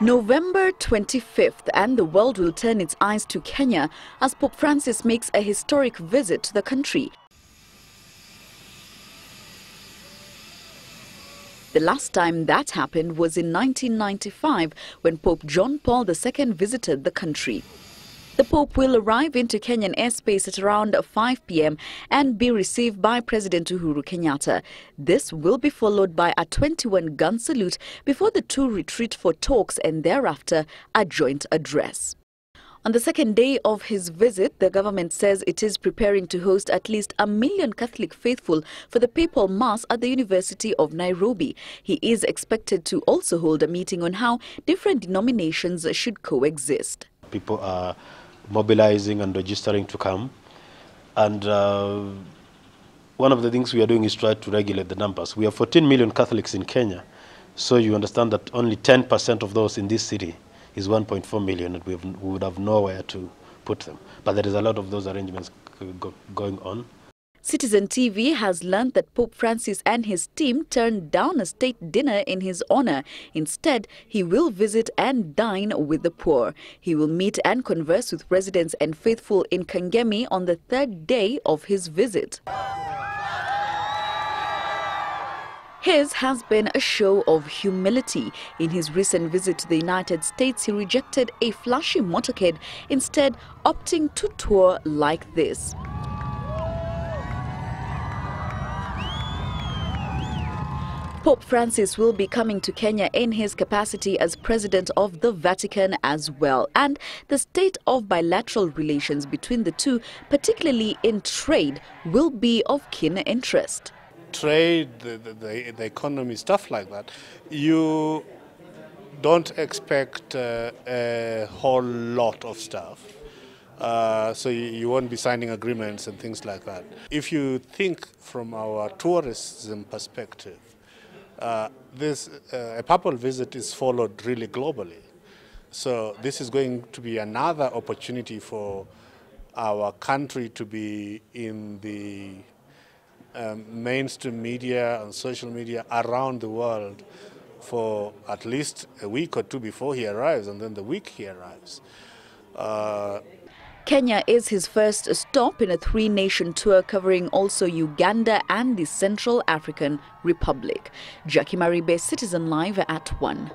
November 25th, and the world will turn its eyes to Kenya as Pope Francis makes a historic visit to the country. The last time that happened was in 1995 when Pope John Paul II visited the country. The Pope will arrive into Kenyan airspace at around 5 p.m. and be received by President Uhuru Kenyatta. This will be followed by a 21-gun salute before the two retreat for talks and thereafter a joint address. On the second day of his visit, the government says it is preparing to host at least 1 million Catholic faithful for the papal mass at the University of Nairobi. He is expected to also hold a meeting on how different denominations should coexist. People are mobilizing and registering to come, and one of the things we are doing is try to regulate the numbers. We have 14 million Catholics in Kenya, so you understand that only 10% of those in this city is 1.4 million, and we would have nowhere to put them. But there is a lot of those arrangements going on. Citizen TV has learned that Pope Francis and his team turned down a state dinner in his honor. Instead, he will visit and dine with the poor. He will meet and converse with residents and faithful in Kangemi on the third day of his visit. His has been a show of humility. In his recent visit to the United States, he rejected a flashy motorcade, instead opting to tour like this. Pope Francis will be coming to Kenya in his capacity as President of the Vatican as well. And the state of bilateral relations between the two, particularly in trade, will be of keen interest. Trade, the economy, stuff like that, you don't expect a whole lot of stuff. So you won't be signing agreements and things like that. If you think from our tourism perspective, a papal visit is followed really globally. So this is going to be another opportunity for our country to be in the mainstream media and social media around the world for at least a week or two before he arrives, and then the week he arrives. Kenya is his first stop in a three-nation tour covering also Uganda and the Central African Republic. Jackie Maribe, Citizen Live at 1.